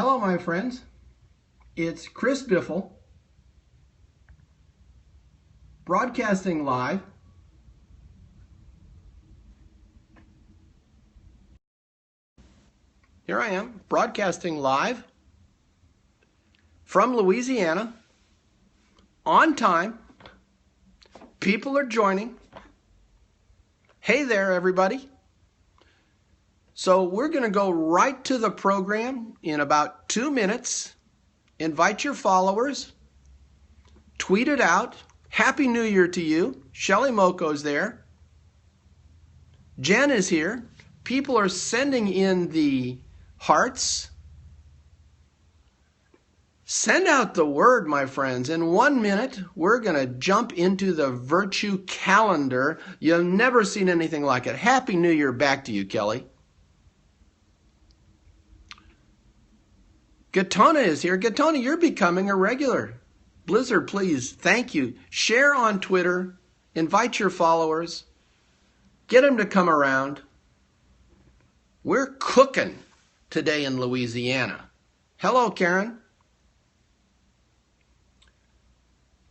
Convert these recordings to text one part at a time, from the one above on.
Hello, my friends. It's ChrisBiffle, broadcasting live Here I am, broadcasting live from Louisiana, on time. People are joining. Hey there, everybody. So we're going to go right to the program in about 2 minutes. Invite your followers. Tweet it out. Happy New Year to you. Shelly Moko's there. Jen is here. People are sending in the hearts. Send out the word, my friends. In 1 minute, we're going to jump into the virtue calendar. You've never seen anything like it. Happy New Year back to you, Kelly. Gatona is here. Gatona, you're becoming a regular. Blizzard, please. Thank you. Share on Twitter. Invite your followers. Get them to come around. We're cooking today in Louisiana. Hello, Karen.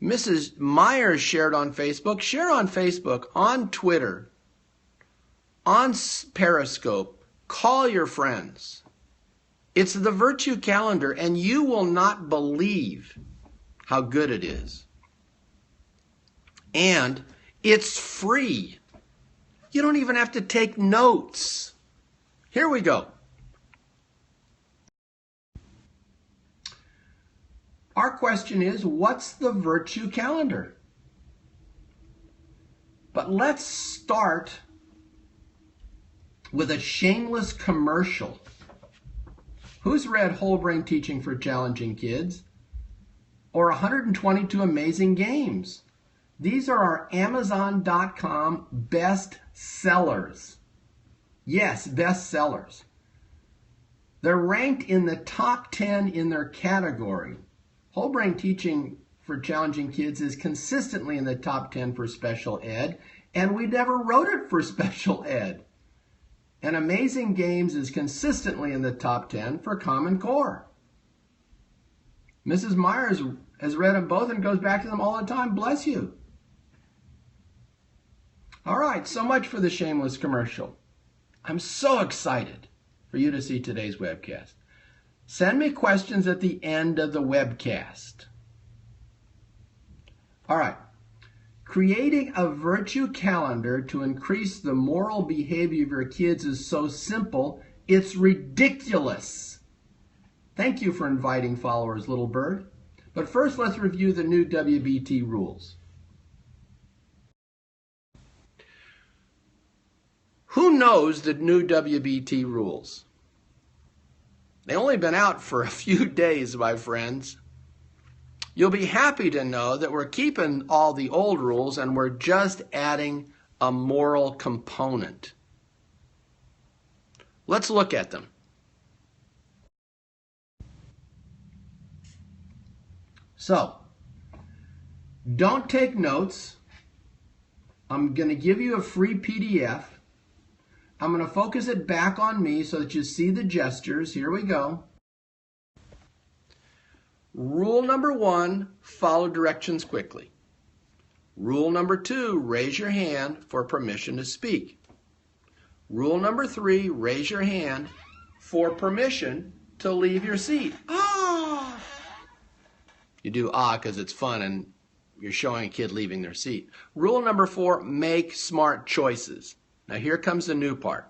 Mrs. Myers shared on Facebook. Share on Facebook, on Twitter, on Periscope. Call your friends. It's the virtue calendar, and you will not believe how good it is. And it's free. You don't even have to take notes. Here we go. Our question is, what's the virtue calendar? But let's start with a shameless commercial. Who's read Whole Brain Teaching for Challenging Kids? Or 122 Amazing Games? These are our Amazon.com best sellers. Yes, best sellers. They're ranked in the top 10 in their category. Whole Brain Teaching for Challenging Kids is consistently in the top 10 for special ed, and we never wrote it for special ed. And Amazing Games is consistently in the top 10 for Common Core. Mrs. Myers has read them both and goes back to them all the time. Bless you. All right, so much for the shameless commercial. I'm so excited for you to see today's webcast. Send me questions at the end of the webcast. All right. Creating a virtue calendar to increase the moral behavior of your kids is so simple, it's ridiculous. Thank you for inviting followers, little bird. But first, let's review the new WBT rules. Who knows the new WBT rules? They've only been out for a few days, my friends. You'll be happy to know that we're keeping all the old rules and we're just adding a moral component. Let's look at them. So, don't take notes. I'm going to give you a free PDF. I'm going to focus it back on me so that you see the gestures. Here we go. Rule number 1, follow directions quickly. Rule number 2, raise your hand for permission to speak. Rule number 3, raise your hand for permission to leave your seat. Ah! You do because it's fun and you're showing a kid leaving their seat. Rule number 4, make smart choices. Now here comes the new part.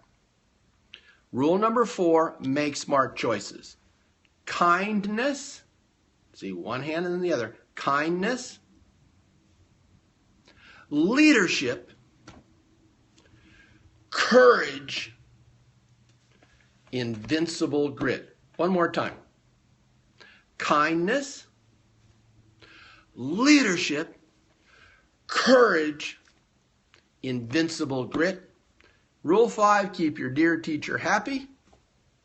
Rule number 4, make smart choices. Kindness. See, one hand and then the other. Kindness, leadership, courage, invincible grit. One more time. Kindness, leadership, courage, invincible grit. Rule 5, keep your dear teacher happy.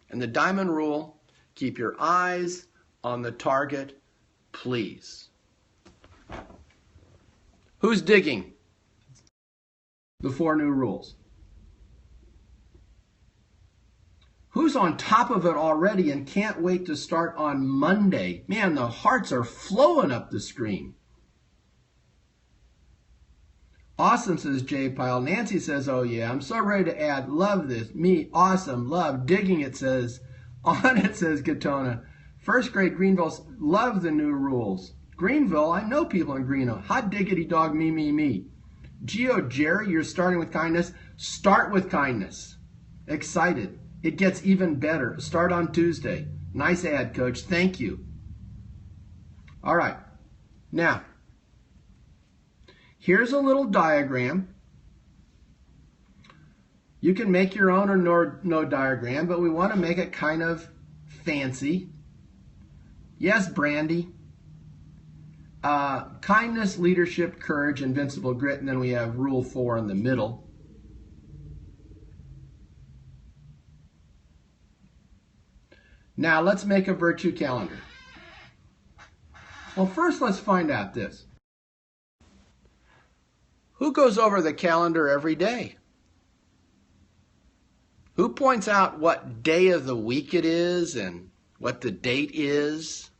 And the diamond rule, keep your eyes on the target, please. Who's digging the 4 new rules? Who's on top of it already and can't wait to start on Monday? Man, the hearts are flowing up the screen. Awesome, says J Pile. Nancy says, oh yeah, I'm so ready to add. Love this. Me, awesome, love. Digging it, says. On it, says Katona. First grade Greenville, love the new rules. Greenville, I know people in Greenville. Hot diggity dog, me, me, me. Geo Jerry, you're starting with kindness. Start with kindness. Excited. It gets even better. Start on Tuesday. Nice ad, Coach. Thank you. All right. Now, here's a little diagram. You can make your own or no diagram, but we want to make it kind of fancy. Yes, Brandy. Kindness, leadership, courage, invincible grit, and then we have rule 4 in the middle. Now let's make a virtue calendar. Well, first let's find out this. Who goes over the calendar every day? Who points out what day of the week it is and what the date is?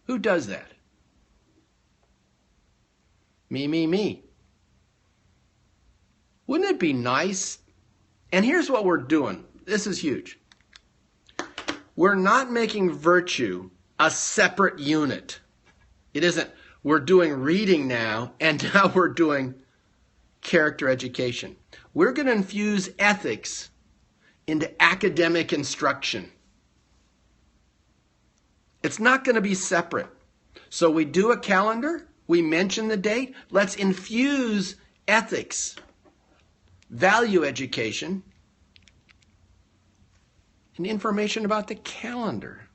Who does that? Me, me, me. Wouldn't it be nice? And here's what we're doing. This is huge. We're not making virtue a separate unit. It isn't, we're doing reading now, and now we're doing character education. We're going to infuse ethics into academic instruction. It's not going to be separate. So we do a calendar, we mention the date, let's infuse ethics, value education, and information about the calendar.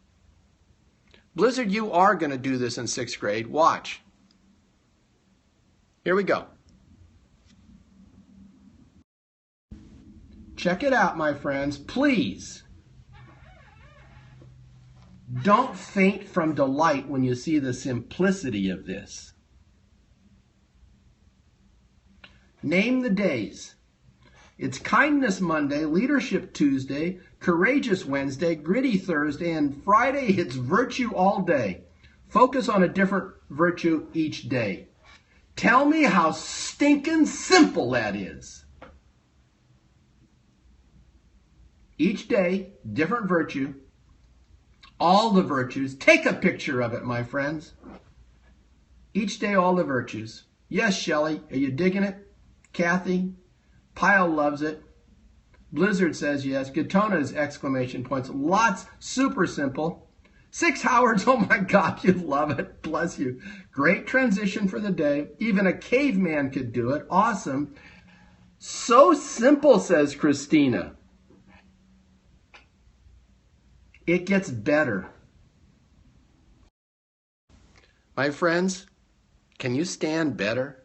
Blizzard, you are going to do this in 6th grade. Watch. Here we go. Check it out, my friends. Please don't faint from delight when you see the simplicity of this. Name the days. It's Kindness Monday, Leadership Tuesday, Courageous Wednesday, Gritty Thursday, and Friday it's Virtue all day. Focus on a different virtue each day. Tell me how stinking simple that is. Each day, different virtue. All the virtues. Take a picture of it, my friends. Each day, all the virtues. Yes, Shelley, are you digging it? Kathy? Pyle loves it. Blizzard says yes. Gatona's exclamation points. Lots, super simple. 6 Howards, oh my God, you love it. Bless you. Great transition for the day. Even a caveman could do it. Awesome. So simple, says Christina. It gets better. My friends, can you stand better?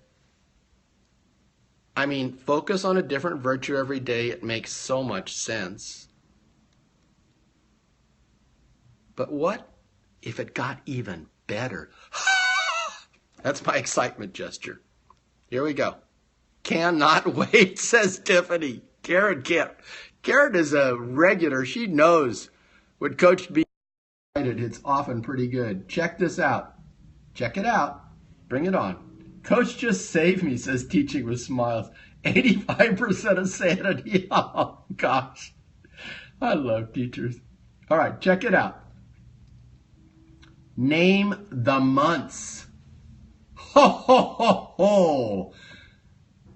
I mean, focus on a different virtue every day. It makes so much sense. But what if it got even better? That's my excitement gesture. Here we go. Cannot wait, says Tiffany. Karen can't. Karen is a regular. She knows when Coach B excited, it's often pretty good. Check this out. Check it out. Bring it on. Coach just saved me, says Teaching with Smiles. 85% of sanity. Oh, gosh. I love teachers. All right, check it out. Name the months. Ho, ho, ho, ho.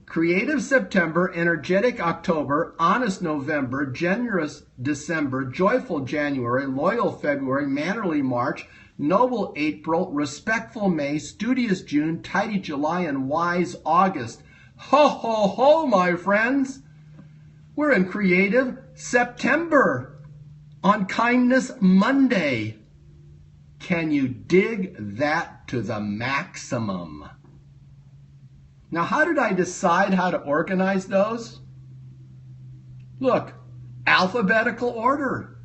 Creative September, energetic October, honest November, generous December, joyful January, loyal February, mannerly March, noble April, respectful May, studious June, tidy July, and wise August. Ho, ho, ho, my friends. We're in Creative September on Kindness Monday. Can you dig that to the maximum? Now, how did I decide how to organize those? Look, alphabetical order.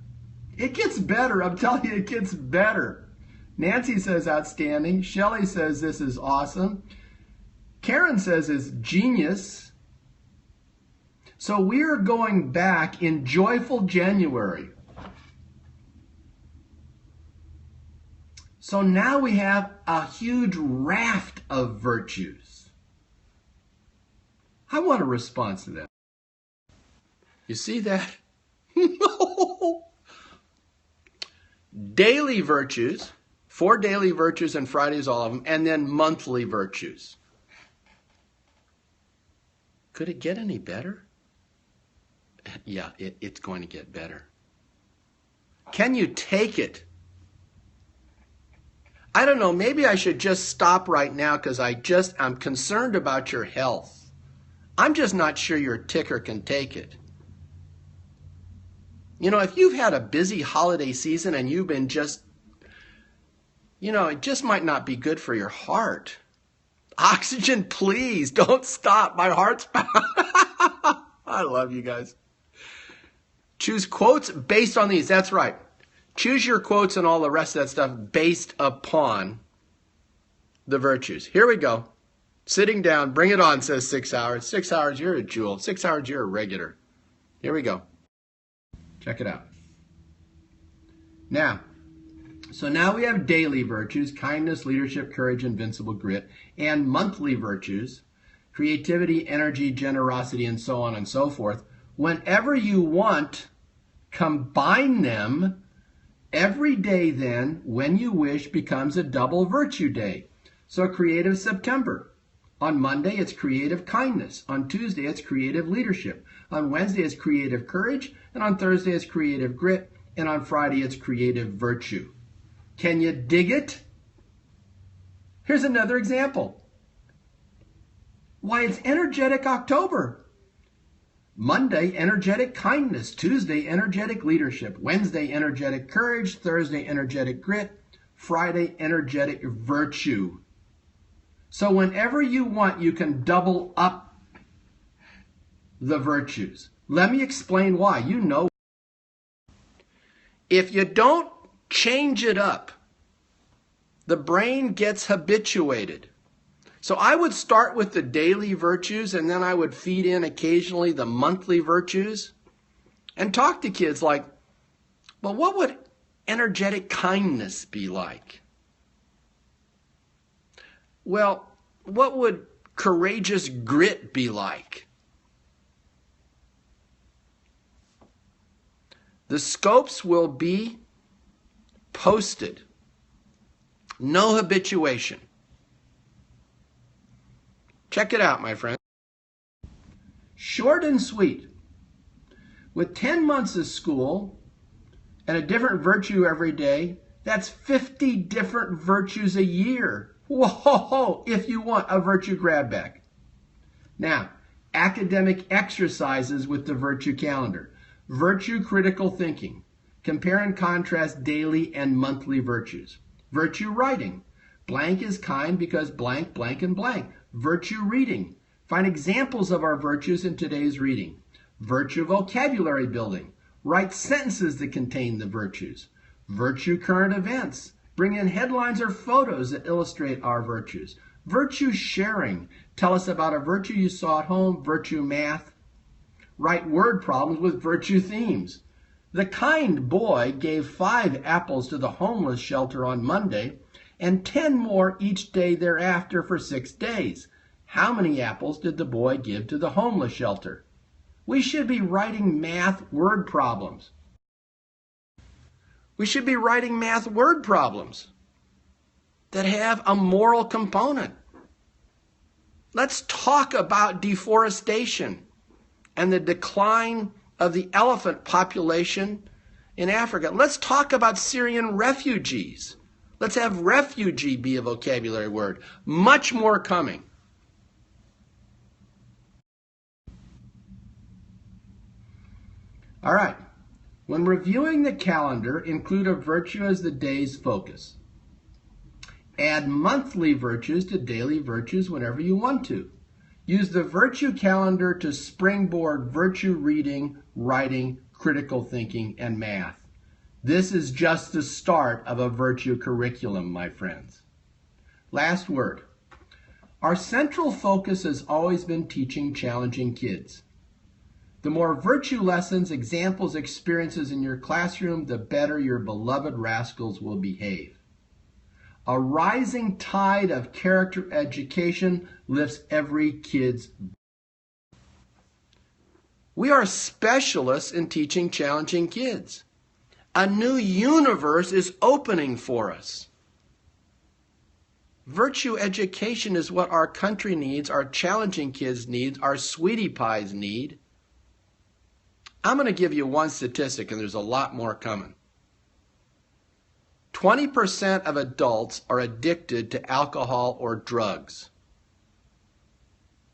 It gets better. I'm telling you, it gets better. Nancy says outstanding. Shelley says this is awesome. Karen says it's genius. So we're going back in joyful January. So now we have a huge raft of virtues. I want a response to that. You see that? No. Daily virtues, 4 daily virtues, and Friday's all of them, and then monthly virtues. Could it get any better? Yeah, it's going to get better. Can you take it? I don't know, maybe I should just stop right now because I'm concerned about your health. I'm just not sure your ticker can take it. You know, if you've had a busy holiday season and you've been just, it just might not be good for your heart. Oxygen, please, don't stop. My heart's... I love you guys. Choose quotes based on these. That's right. Choose your quotes and all the rest of that stuff based upon the virtues. Here we go. Sitting down, bring it on, says 6 hours. 6 hours, you're a jewel. 6 hours, you're a regular. Here we go. Check it out. Now we have daily virtues, kindness, leadership, courage, invincible grit, and monthly virtues, creativity, energy, generosity, and so on and so forth. Whenever you want, combine them. Every day then, when you wish, becomes a double virtue day. So creative September. On Monday, it's creative kindness. On Tuesday, it's creative leadership. On Wednesday, it's creative courage. And on Thursday, it's creative grit. And on Friday, it's creative virtue. Can you dig it? Here's another example. Why, it's energetic October. Monday, energetic kindness. Tuesday, energetic leadership. Wednesday, energetic courage. Thursday, energetic grit. Friday, energetic virtue. So whenever you want, you can double up the virtues. Let me explain why. You know. If you don't change it up, the brain gets habituated. So I would start with the daily virtues, and then I would feed in occasionally the monthly virtues and talk to kids like, well, what would energetic kindness be like? Well, what would courageous grit be like? The scopes will be posted. No habituation. Check it out, my friend. Short and sweet. With 10 months of school and a different virtue every day, that's 50 different virtues a year. Whoa, if you want a virtue grab bag. Now, academic exercises with the virtue calendar. Virtue critical thinking. Compare and contrast daily and monthly virtues. Virtue writing. Blank is kind because blank, blank, and blank. Virtue reading. Find examples of our virtues in today's reading. Virtue vocabulary building. Write sentences that contain the virtues. Virtue current events. Bring in headlines or photos that illustrate our virtues. Virtue sharing. Tell us about a virtue you saw at home. Virtue math. Write word problems with virtue themes. The kind boy gave 5 apples to the homeless shelter on Monday and 10 more each day thereafter for 6 days. How many apples did the boy give to the homeless shelter? We should be writing math word problems. We should be writing math word problems that have a moral component. Let's talk about deforestation and the decline of the elephant population in Africa. Let's talk about Syrian refugees. Let's have refugee be a vocabulary word. Much more coming. All right. When reviewing the calendar, include a virtue as the day's focus. Add monthly virtues to daily virtues whenever you want to. Use the virtue calendar to springboard virtue reading, writing, critical thinking, and math. This is just the start of a virtue curriculum, my friends. Last word. Our central focus has always been teaching challenging kids. The more virtue lessons, examples, experiences in your classroom, the better your beloved rascals will behave. A rising tide of character education lifts every kid's. We are specialists in teaching challenging kids. A new universe is opening for us. Virtue education is what our country needs, our challenging kids need, our sweetie pies need. I'm going to give you one statistic, and there's a lot more coming. 20% of adults are addicted to alcohol or drugs.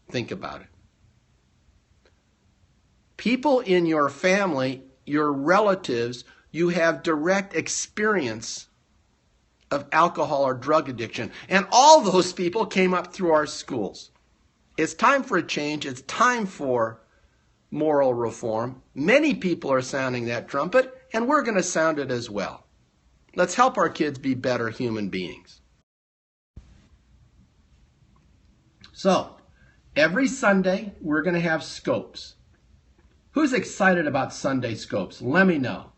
Think about it. People in your family, your relatives, you have direct experience of alcohol or drug addiction. And all those people came up through our schools. It's time for a change. It's time for moral reform. Many people are sounding that trumpet, and we're going to sound it as well. Let's help our kids be better human beings. So, every Sunday, we're going to have scopes. Who's excited about Sunday scopes? Let me know.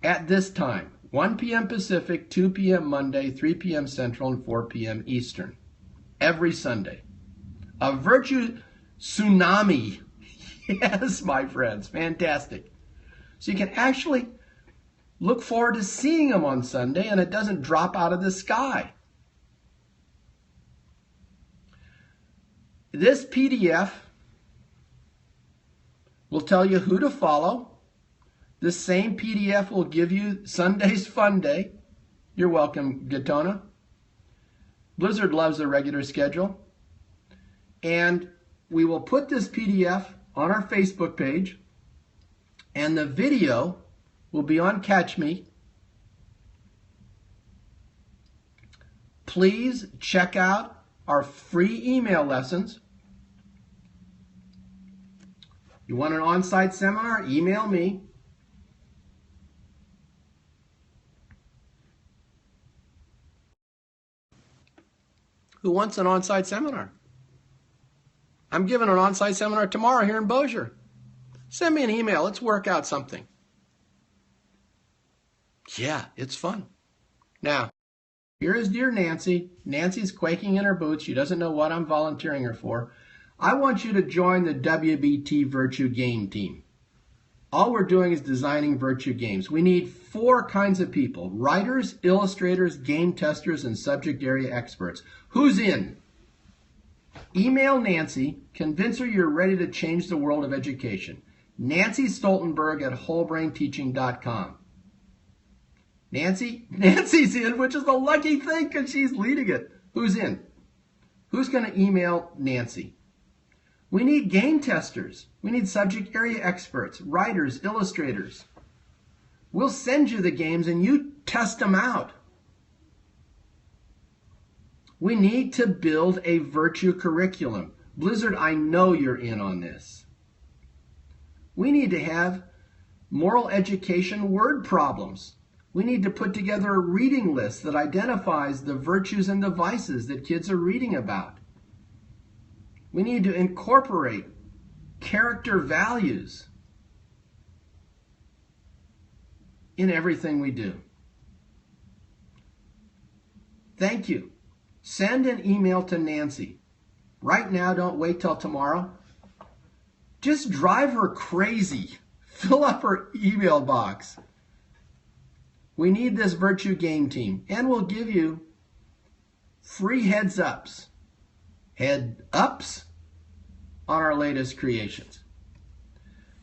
At this time, 1 p.m. Pacific, 2 p.m. Monday, 3 p.m. Central, and 4 p.m. Eastern. Every Sunday. A virtue tsunami. Yes, my friends. Fantastic. So you can actually look forward to seeing them on Sunday, and it doesn't drop out of the sky. This PDF will tell you who to follow. This same PDF will give you Sunday's Fun Day. You're welcome, Gatona. Blizzard loves a regular schedule. And we will put this PDF on our Facebook page, and the video will be on Catch Me. Please check out our free email lessons. You want an on-site seminar? Email me. Who wants an on-site seminar? I'm giving an on-site seminar tomorrow here in Bossier. Send me an email. Let's work out something. Yeah, it's fun. Now, here is dear Nancy. Nancy's quaking in her boots. She doesn't know what I'm volunteering her for. I want you to join the WBT Virtue Game Team. All we're doing is designing virtue games. We need 4 kinds of people: writers, illustrators, game testers, and subject area experts. Who's in? Email Nancy. Convince her you're ready to change the world of education. Nancy Stoltenberg at wholebrainteaching.com. Nancy's in, which is the lucky thing because she's leading it. Who's in? Who's going to email Nancy? We need game testers. We need subject area experts, writers, illustrators. We'll send you the games and you test them out. We need to build a virtue curriculum. Blizzard, I know you're in on this. We need to have moral education word problems. We need to put together a reading list that identifies the virtues and the vices that kids are reading about. We need to incorporate character values in everything we do. Thank you. Send an email to Nancy. Right now, don't wait till tomorrow. Just drive her crazy. Fill up her email box. We need this virtue game team, and we'll give you free heads ups. Head ups on our latest creations.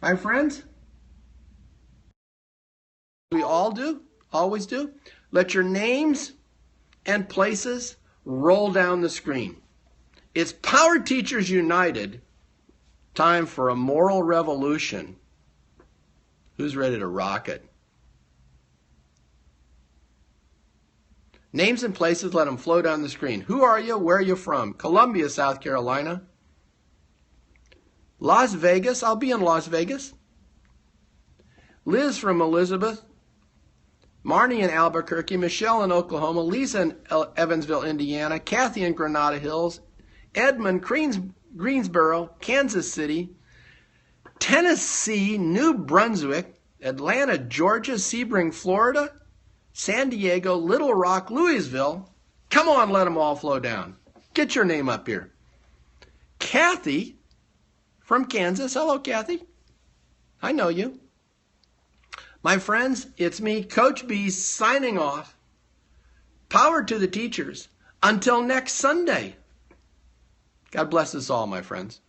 My friends, we all do, always do. Let your names and places roll down the screen. It's Power Teachers United. Time for a moral revolution. Who's ready to rock it? Names and places, let them flow down the screen. Who are you? Where are you from? Columbia, South Carolina. Las Vegas. I'll be in Las Vegas. Liz from Elizabeth. Marnie in Albuquerque. Michelle in Oklahoma. Lisa in Evansville, Indiana. Kathy in Granada Hills. Edmund, Greensboro, Kansas City. Tennessee, New Brunswick, Atlanta, Georgia, Sebring, Florida, San Diego, Little Rock, Louisville. Come on, let them all flow down. Get your name up here. Kathy from Kansas. Hello, Kathy. I know you. My friends, it's me, Coach B, signing off. Power to the teachers. Until next Sunday. God bless us all, my friends.